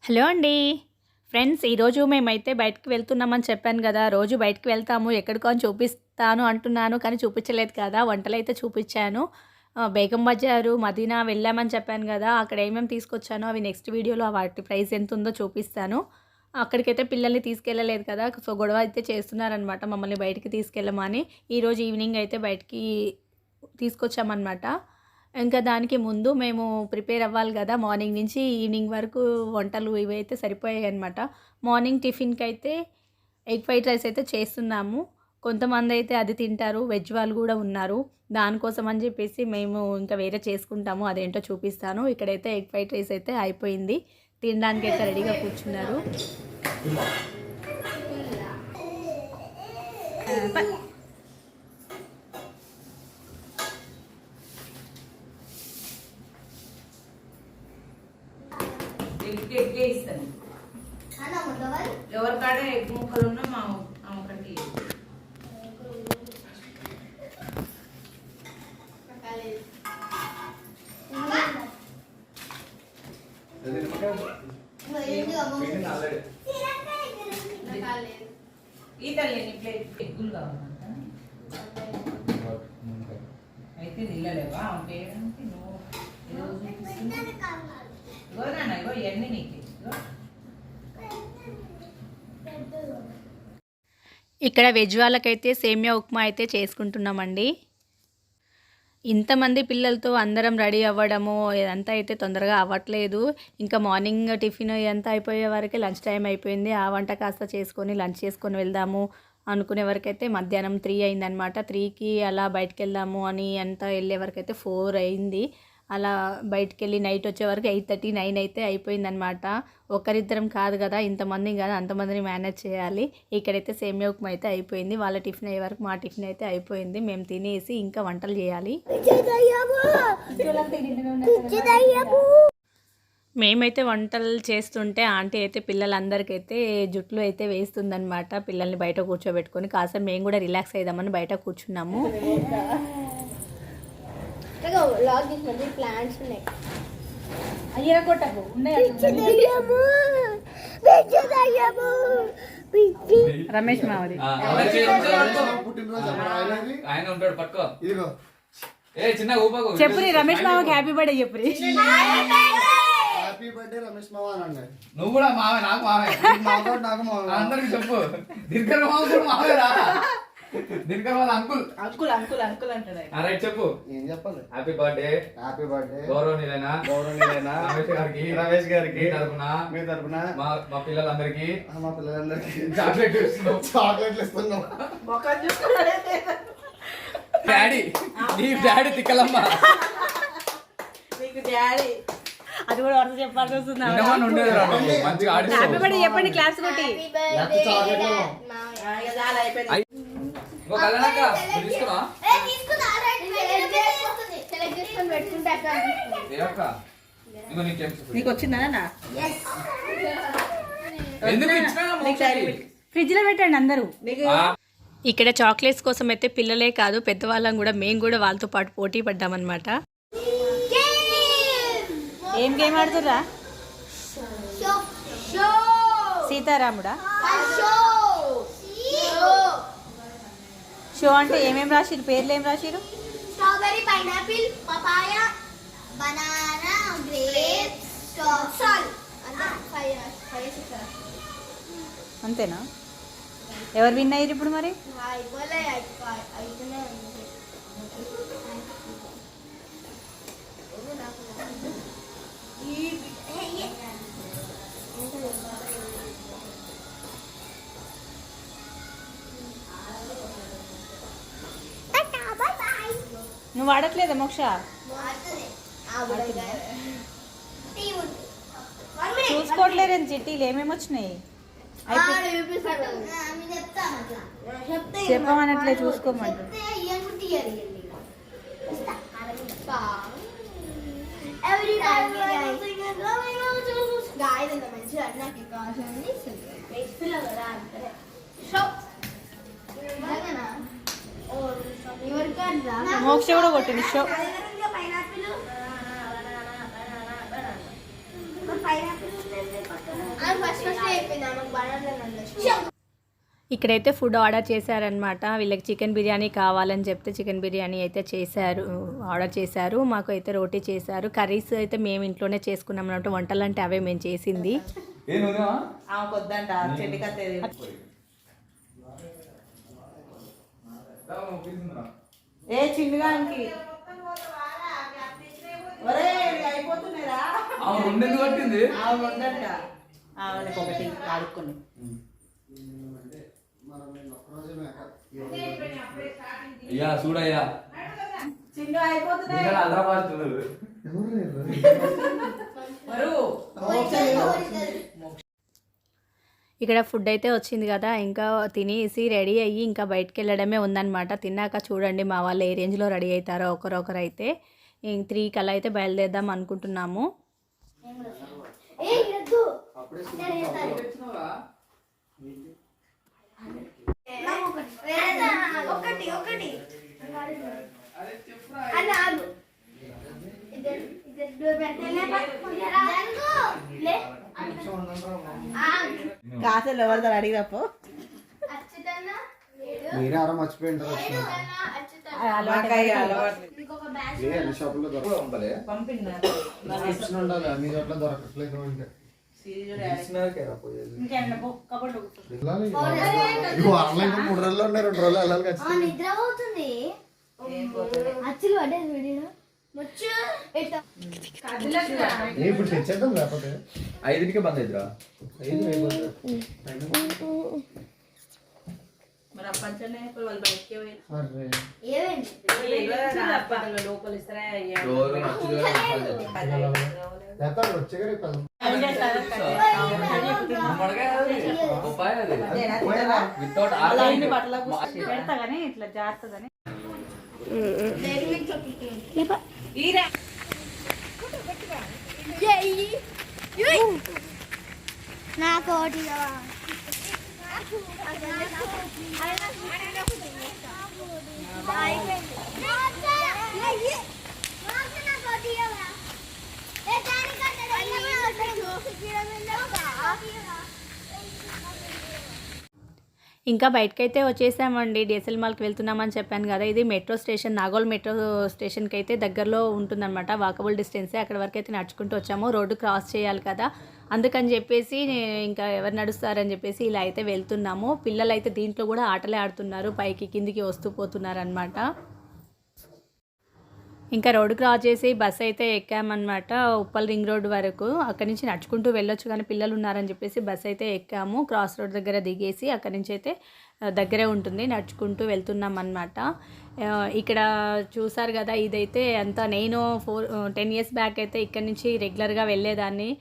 Hello అండి friends, ఈరోజు మేమైతే బయటికి వెళ్తున్నామని చెప్పాను కదా. రోజు బయటికి వెళ్తాము, ఎక్కడికో అని చూపిస్తాను అంటున్నాను, కానీ చూపించలేదు కదా. వంటలు అయితే చూపించాను. బేగం బజారు మదీనా వెళ్ళామని చెప్పాను కదా. అక్కడ ఏమేమి తీసుకొచ్చానో అవి నెక్స్ట్ వీడియోలో వాటి ప్రైస్ ఎంత ఉందో చూపిస్తాను. అక్కడికైతే పిల్లల్ని తీసుకెళ్ళలేదు కదా, సో గొడవ అయితే చేస్తున్నారనమాట మమ్మల్ని బయటికి తీసుకెళ్ళమని. ఈరోజు ఈవినింగ్ అయితే బయటికి తీసుకొచ్చామన్నమాట. ఇంకా దానికి ముందు మేము ప్రిపేర్ అవ్వాలి కదా. మార్నింగ్ నుంచి ఈవినింగ్ వరకు వంటలు ఇవైతే సరిపోయాయి అనమాట. మార్నింగ్ టిఫిన్కి అయితే ఎగ్ ఫ్రైడ్ రైస్ అయితే చేస్తున్నాము. కొంతమంది అయితే అది తింటారు, వెజ్ వాళ్ళు కూడా ఉన్నారు. దానికోసం అని చెప్పేసి మేము ఇంకా వేరే చేసుకుంటాము, అదేంటో చూపిస్తాను. ఇక్కడైతే ఎగ్ ఫ్రైడ్ రైస్ అయితే అయిపోయింది, తినడానికి అయితే రెడీగా కూర్చున్నారు. ఎగ్గే ఇస్తాను. ఎవరి కాడ ఎగ్ ముక్కలు ఉన్నా మా ఒకటి ఈతలేని ప్లేట్ ఎగ్గులు కావాలంట. అయితే నిల్లలేవా పేరంటే నువ్వు ఇగో ఇవన్నీ నీకు. ఇక్కడ వెజ్ వాళ్ళకైతే సేమియా ఉప్మా అయితే చేసుకుంటున్నామండి. ఇంతమంది పిల్లలతో అందరం రెడీ అవ్వడము ఇదంతా అయితే తొందరగా అవ్వట్లేదు. ఇంకా మార్నింగ్ టిఫిన్ ఇదంతా అయిపోయే వరకే లంచ్ టైం అయిపోయింది. ఆ వంట కాస్త చేసుకొని లంచ్ చేసుకొని వెళ్దాము అనుకునే వరకైతే మధ్యాహ్నం 3 అయిందనమాట. 3కి అలా బయటకు వెళ్దాము అని అంతా వెళ్ళే వరకైతే 4 అయింది. అలా బయటికి వెళ్ళి నైట్ వచ్చే వరకు 8:30, 9 అయితే అయిపోయిందనమాట. ఒకరిద్దరం కాదు కదా, ఇంతమంది కాదు, అంతమందిని మేనేజ్ చేయాలి. ఇక్కడైతే సేమియా ఉప్మా అయితే అయిపోయింది. వాళ్ళ టిఫిన్ అయ్యే వరకు మా టిఫిన్ అయితే అయిపోయింది. మేము తినేసి ఇంకా వంటలు చేయాలి. మేమైతే వంటలు చేస్తుంటే ఆంటీ అయితే పిల్లలందరికైతే జుట్లు అయితే వేస్తుందనమాట. పిల్లల్ని బయట కూర్చోబెట్టుకొని కాసేపు మేము కూడా రిలాక్స్ అయిదామని బయట కూర్చున్నాము. ప్లాంట్స్ ఉన్నాయి, రమేష్ మావది చెప్పురి. రమేష్ మావకి హ్యాపీ బర్త్డే చెప్పురి. నువ్వు కూడా మావే, నాకు మావే, అందరికి చెప్పు. దీనికన్నా మావ కూడా మావేరా, దీనికన్నా వాళ్ళ అంకుల్ అంకుల్ అంకుల్ అంకుల్ అంటాడు. రైట్ చెప్పు. ఏం చెప్పాలి? Happy birthday. హ్యాపీ బర్త్డే గౌరవనీయులైన రమేష్ గారికి మీ తరపున మా పిల్లలందరికీ చాక్లెట్లు ఇస్తున్నాం. డాడీ, నీ డాడీ తిక్కలమ్మ. మీకు డాడీ అది కూడా వరుస చెప్పాల్సి వస్తుంది. మంచిగా హ్యాపీ బర్త్డే చెప్పండి క్లాస్ కొట్టి. నీకు వచ్చిందా? ఫ్రిడ్జ్ లో పెట్టండి అందరూ. ఇక్కడ చాక్లెట్స్ కోసం అయితే పిల్లలే కాదు పెద్దవాళ్ళం కూడా మేము కూడా వాళ్ళతో పాటు పోటీ పడ్డామన్నమాట. ఏం గేమ్ ఆడుతుర్రా? సీతారాముడా? షో అంటే ఏమేమి రాసిరు? పేర్లు ఏం రాసిరు? Strawberry, pineapple, papaya, banana, grapes, సాల్. అంతేనా? ఎవరు విన్ అయ్యారు ఇప్పుడు మరి? నువ్వు ఆడట్లేదా మోక్ష? చూసుకోవట్లేదని చిట్టీలు ఏమేమి వచ్చినాయి? చెప్పమనట్లే, చూసుకోమంట. మోక్ష కూడా కొట్టింది షో. పైనాపిల్ ఫస్ట్ అయిపోయింది ఆమెకు బనానా. ఇక్కడైతే ఫుడ్ ఆర్డర్ చేశారనమాట. వీళ్ళకి చికెన్ బిర్యానీ కావాలని చెప్తే చికెన్ బిర్యానీ అయితే చేశారు, ఆర్డర్ చేశారు. మాకు అయితే రోటీ చేశారు. కర్రీస్ అయితే మేము ఇంట్లోనే చేసుకున్నాం అన్నమాట. వంటలు అంటే అవే మేము చేసింది. ఆమెకు వద్దంట చెడ్డికత్తే ఏ చిన్నగానికి ఒరే అయిపోతున్నారా కొట్టింది ఆమె ఉందంట ఆమెకు ఒకటి ఆడుకుని అయ్యా చూడయ్యా చిన్న అయిపోతున్నాయి ఇక్కడ ఫుడ్ అయితే వచ్చింది కదా, ఇంకా తినేసి రెడీ అయ్యి ఇంకా బయటకు వెళ్ళడమే ఉందన్నమాట. తిన్నాక చూడండి మా వాళ్ళు ఏ రేంజ్లో రెడీ అవుతారో ఒకరొకరు అయితే. 3 కల్లా అయితే బయలుదేరదాం అనుకుంటున్నాము. కాసలు ఎవరిదారు అడిగినప్పు మీరే ఆరా మర్చిపోయింటారు అన్ని షాపుల్లో దొరకలే ఉండాలి, అన్ని చోట్ల దొరకట్లేదు అంటే ఆన్లైన్ 3 రోజుల్లో ఉన్నాయి, 2 రోజులు వెళ్ళాలి ఖచ్చితంగా. నిద్ర పోతుంది అచ్చులు పడ్డది వీడియో ఇప్పుడు తెచ్చేద్దాం లేకపోతే 5కి బంద్ అవుతురా. మరి ఆ పంచనే వాళ్ళు బయటకే లోపల ఇస్తారా పెడతా కానీ ఇట్లా జాగ్రత్తగానే నాకు ఒకటి ఇంకా బయటకైతే వచ్చేసామండి. డిఎస్ఎల్ మాల్కి వెళ్తున్నామని చెప్పాను కదా, ఇది మెట్రో స్టేషన్, నాగోల్ మెట్రో స్టేషన్కి అయితే దగ్గరలో ఉంటుందన్నమాట. వాకబుల్ డిస్టెన్సే. అక్కడ వరకు అయితే నడుచుకుంటూ వచ్చాము. రోడ్డు క్రాస్ చేయాలి కదా, అందుకని చెప్పేసి ఇంకా ఎవరు నడుస్తారని చెప్పేసి ఇలా అయితే వెళ్తున్నాము. పిల్లలు అయితే దీంట్లో కూడా ఆటలే ఆడుతున్నారు, పైకి కిందికి వస్తూ పోతున్నారు అనమాట. ఇంకా రోడ్డు క్రాస్ చేసి బస్ అయితే ఎక్కామన్నమాట ఉప్పల్ రింగ్ రోడ్ వరకు. అక్కడి నుంచి నడుచుకుంటూ వెళ్ళొచ్చు కానీ పిల్లలు ఉన్నారని చెప్పేసి బస్ అయితే ఎక్కాము. క్రాస్ రోడ్ దగ్గర దిగేసి అక్కడి నుంచి అయితే దగ్గరే ఉంటుంది, నడుచుకుంటూ వెళ్తున్నాం అన్నమాట. ఇక్కడ చూసారు కదా, ఇదైతే అంతా నేను 10 years బ్యాక్ అయితే ఇక్కడ నుంచి రెగ్యులర్గా వెళ్ళేదాన్ని.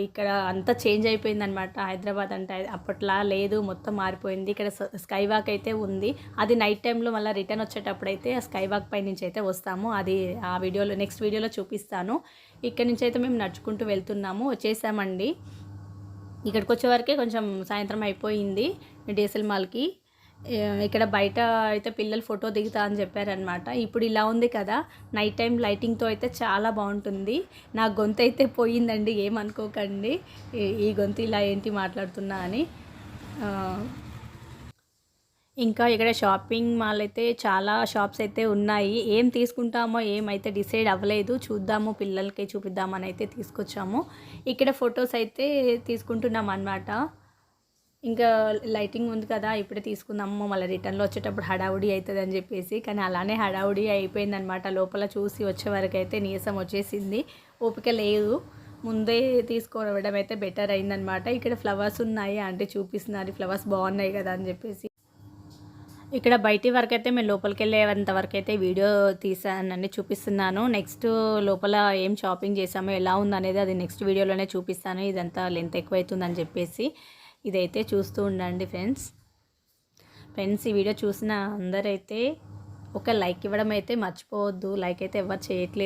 ఇక్కడ అంతా చేంజ్ అయిపోయిందనమాట. హైదరాబాద్ అంటే అప్పట్లా లేదు, మొత్తం మారిపోయింది. ఇక్కడ స్కై వాక్ అయితే ఉంది. అది నైట్ టైంలో మళ్ళీ రిటర్న్ వచ్చేటప్పుడు అయితే ఆ స్కై వాక్ పై నుంచి అయితే వస్తాము. అది ఆ వీడియోలో నెక్స్ట్ వీడియోలో చూపిస్తాను. ఇక్కడ నుంచి అయితే మేము నడుచుకుంటూ వెళ్తున్నాము. వచ్చేసామండి. ఇక్కడికి వచ్చే వరకే కొంచెం సాయంత్రం అయిపోయింది డిఎస్ఎల్ మాల్కి. ఇక్కడ బయట అయితే పిల్లలు ఫోటో దిగుతా అని చెప్పారనమాట. ఇప్పుడు ఇలా ఉంది కదా, నైట్ టైం లైటింగ్తో అయితే చాలా బాగుంటుంది. నా గొంతు అయితే పోయిందండి, ఏమనుకోకండి. ఈ గొంతు ఇలా ఏంటి మాట్లాడుతున్నా అని. ఇంకా ఇక్కడ షాపింగ్ మాల్ అయితే చాలా షాప్స్ అయితే ఉన్నాయి. ఏం తీసుకుంటామో ఏమైతే డిసైడ్ అవ్వలేదు, చూద్దాము, పిల్లలకి చూపిద్దామని అయితే తీసుకొచ్చాము. ఇక్కడ ఫొటోస్ అయితే తీసుకుంటున్నాం అన్నమాట. ఇంకా లైటింగ్ ఉంది కదా, ఇప్పుడే తీసుకుందాము, మళ్ళీ రిటర్న్లో వచ్చేటప్పుడు హడావుడి అవుతుంది అని చెప్పేసి. కానీ అలానే హడావుడి అయిపోయిందనమాట. లోపల చూసి వచ్చే వరకు అయితే నీరసం వచ్చేసింది, ఓపిక లేదు. ముందే తీసుకోవడం అయితే బెటర్ అయిందనమాట. ఇక్కడ ఫ్లవర్స్ ఉన్నాయి, అంటే చూపిస్తున్నారు ఫ్లవర్స్ బాగున్నాయి కదా అని చెప్పేసి. ఇక్కడ బయటి వరకు అయితే మేము లోపలికి వెళ్ళేంత వరకు అయితే వీడియో తీసానని చూపిస్తున్నాను. నెక్స్ట్ లోపల ఏం షాపింగ్ చేసామో ఎలా ఉందనేది అది నెక్స్ట్ వీడియోలోనే చూపిస్తాను. ఇదంతా లెంత్ ఎక్కువ అవుతుందని చెప్పేసి. ఇదైతే చూస్తూ ఉండండి ఫ్రెండ్స్. ఈ వీడియో చూసిన అందరైతే ఒక లైక్ ఇవ్వడం అయితే మర్చిపోవద్దు. లైక్ అయితే ఎవరు చేయట్లేదు.